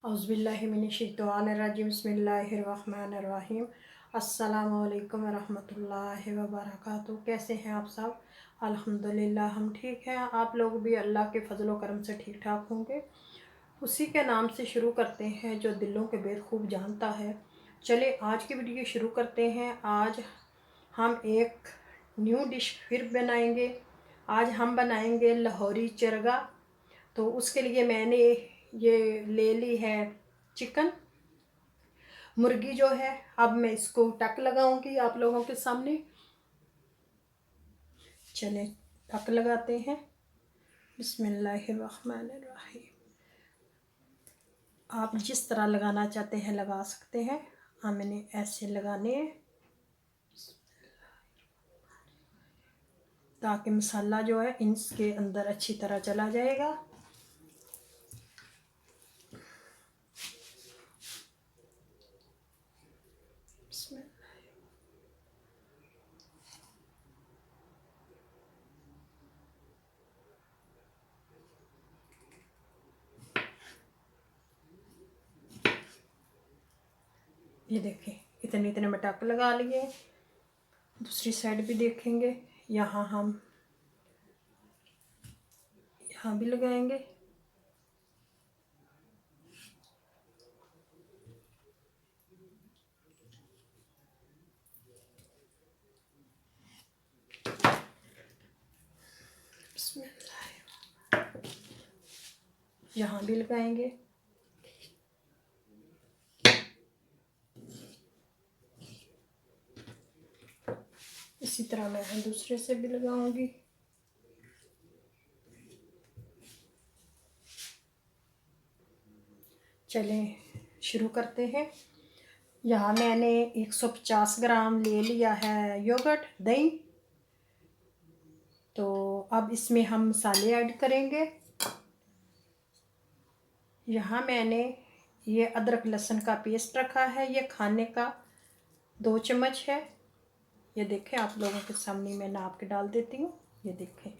औज़ुबिल्लाहिमिनश्शैतानिर्रजीम बिस्मिल्लाहिर्रहमानिर्रहीम। अस्सलामु अलैकुम वरहमतुल्लाहि वबरकातुहू। कैसे हैं आप सब? अल्हम्दुलिल्लाह हम ठीक हैं। आप लोग भी अल्लाह के फजल व करम से ठीक ठाक होंगे। उसी के नाम से शुरू करते हैं जो दिलों के भेद खूब जानता है। चले आज की वीडियो शुरू करते हैं। आज हम एक न्यू डिश फिर बनाएंगे। आज हम बनाएंगे लाहौरी चरगा। तो उसके लिए मैंने ये ले ली है चिकन मुर्गी जो है। अब मैं इसको टक लगाऊंगी आप लोगों के सामने। चले टक लगाते हैं। बिस्मिल्लाहिर्रहमानिर्रहीम। आप जिस तरह लगाना चाहते हैं लगा सकते हैं। हमने ऐसे लगाने हैं ताकि मसाला जो है इसके अंदर अच्छी तरह चला जाएगा। ये देखें इतने इतने में टक लगा लिए। दूसरी साइड भी देखेंगे। यहाँ हम यहाँ भी लगाएंगे। यहाँ भी लगाएंगे। इसी तरह मैं दूसरे से भी लगाऊंगी। चलें शुरू करते हैं। यहाँ मैंने 150 ग्राम ले लिया है योगर्ट दही। तो अब इसमें हम मसाले ऐड करेंगे। यहाँ मैंने ये अदरक लहसुन का पेस्ट रखा है। ये खाने का 2 चम्मच है। ये देखें आप लोगों के सामने मैं नाप के डाल देती हूँ। ये देखें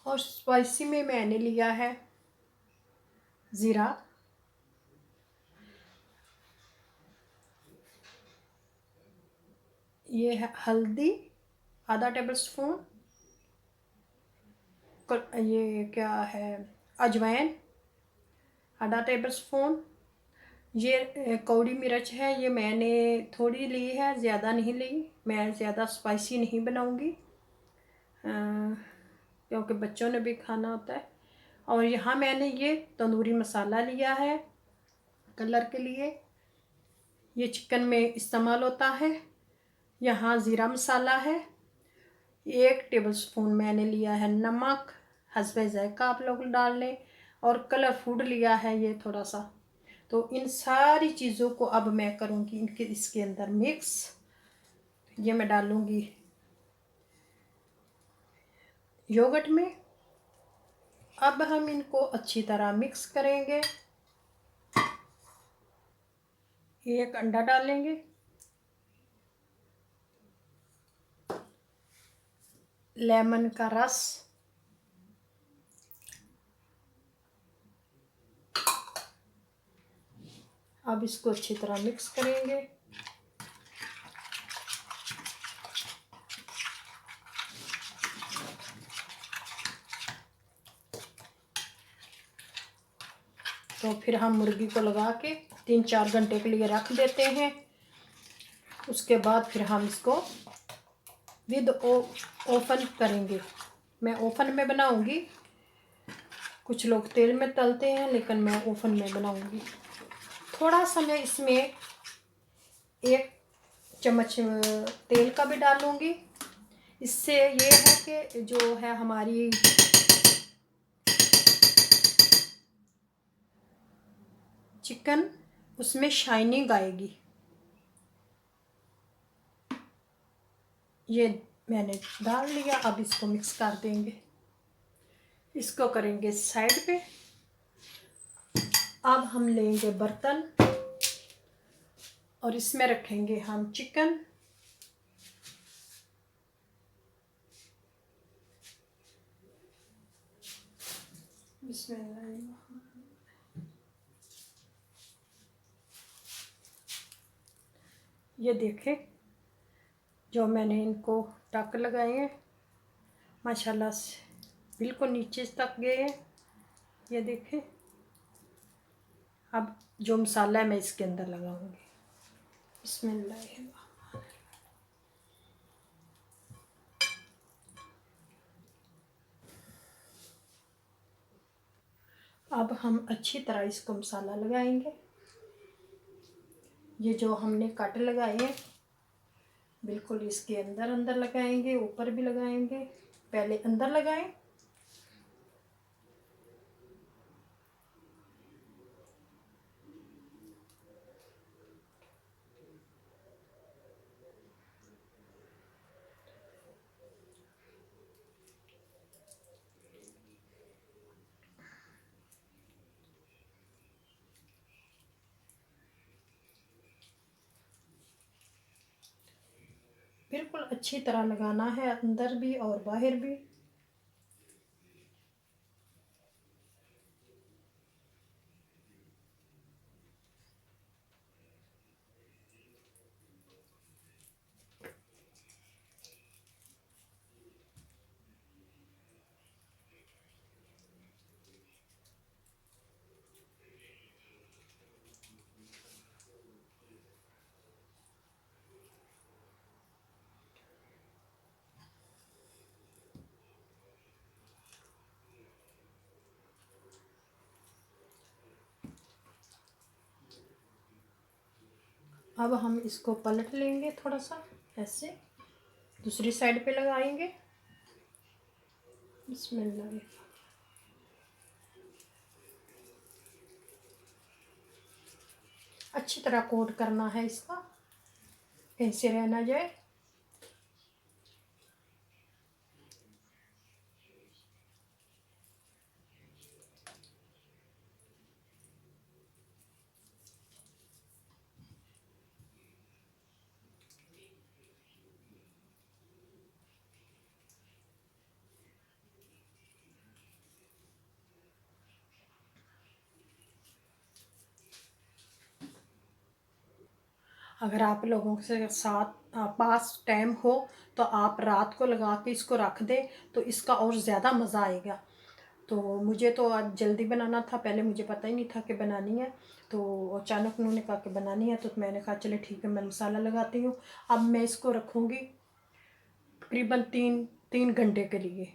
और स्पाइसी में मैंने लिया है ज़ीरा, ये है हल्दी आधा टेबल स्पून, ये क्या है अजवाइन आधा टेबल स्पून, ये कौड़ी मिर्च है। ये मैंने थोड़ी ली है, ज़्यादा नहीं ली। मैं ज़्यादा स्पाइसी नहीं बनाऊंगी क्योंकि बच्चों ने भी खाना होता है। और यहाँ मैंने ये तंदूरी मसाला लिया है कलर के लिए। ये चिकन में इस्तेमाल होता है। यहाँ ज़ीरा मसाला है। 1 टेबल स्पून मैंने लिया है नमक, हस्बे ज़ायक़ा आप लोग डाल लें। और कलर फूड लिया है ये थोड़ा सा। तो इन सारी चीज़ों को अब मैं करूँगी इसके अंदर मिक्स। ये मैं डालूँगी योगर्ट में। अब हम इनको अच्छी तरह मिक्स करेंगे। 1 अंडा डालेंगे, लेमन का रस, अब इसको अच्छी तरह मिक्स करेंगे। तो फिर हम मुर्गी को लगा के 3-4 घंटे के लिए रख देते हैं। उसके बाद फिर हम इसको विद ओवन करेंगे। मैं ओवन में बनाऊंगी। कुछ लोग तेल में तलते हैं लेकिन मैं ओवन में बनाऊंगी। थोड़ा सा मैं इसमें 1 चम्मच तेल का भी डालूंगी। इससे ये है कि जो है हमारी चिकन उसमें शाइनिंग आएगी। ये मैंने डाल लिया। अब इसको मिक्स कर देंगे। इसको करेंगे साइड पे। अब हम लेंगे बर्तन और इसमें रखेंगे हम चिकन। बिस्मिल्लाह। ये देखें जो मैंने इनको टक लगाए हैं माशाल्लाह से बिल्कुल नीचे तक गए हैं। ये देखें। अब जो मसाला है मैं इसके अंदर लगाऊंगी। बिस्मिल्लाह। अब हम अच्छी तरह इसको मसाला लगाएंगे। ये जो हमने कट लगाए हैं बिल्कुल इसके अंदर अंदर लगाएंगे, ऊपर भी लगाएंगे। पहले अंदर लगाएं। बिल्कुल अच्छी तरह लगाना है, अंदर भी और बाहर भी। अब हम इसको पलट लेंगे थोड़ा सा ऐसे, दूसरी साइड पे लगाएंगे। बिस्मिल्लाह। अच्छी तरह कोट करना है इसका, कहीं से रह ना जाए। अगर आप लोगों के साथ पास टाइम हो तो आप रात को लगा के इसको रख दें तो इसका और ज़्यादा मज़ा आएगा। तो मुझे तो आज जल्दी बनाना था, पहले मुझे पता ही नहीं था कि बनानी है। तो अचानक उन्होंने कहा कि बनानी है तो मैंने कहा चले ठीक है, मैं मसाला लगाती हूँ। अब मैं इसको रखूँगी तकरीबन 3 घंटे के लिए।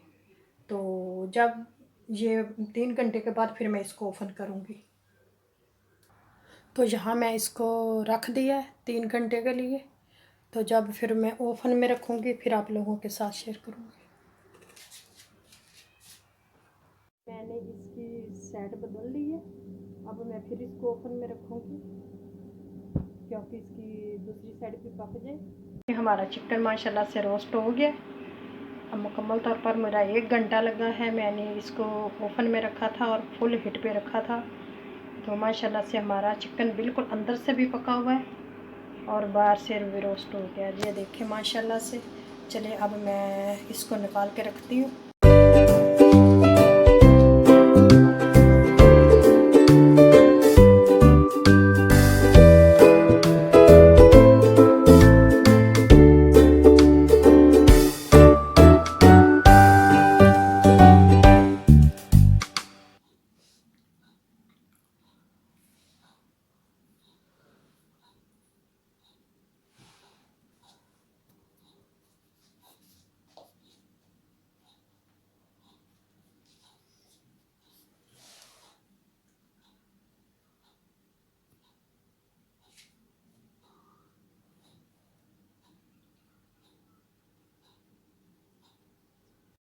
तो जब ये 3 घंटे के बाद फिर मैं इसको ओपन करूँगी। तो यहाँ मैं इसको रख दिया है 3 घंटे के लिए। तो जब फिर मैं ओवन में रखूँगी फिर आप लोगों के साथ शेयर करूँगी। मैंने इसकी साइड बदल ली है। अब मैं फिर इसको ओवन में रखूँगी क्योंकि इसकी दूसरी साइड भी पक जाए। हमारा चिकन माशाल्लाह से रोस्ट हो गया। अब मुकम्मल तौर पर मेरा 1 घंटा लगा है। मैंने इसको ओवन में रखा था और फुल हीट पे रखा था। तो माशाल्लाह से हमारा चिकन बिल्कुल अंदर से भी पका हुआ है और बाहर से भी रोस्ट हो गया। ये देखिए माशाल्लाह से। चलिए अब मैं इसको निकाल के रखती हूँ।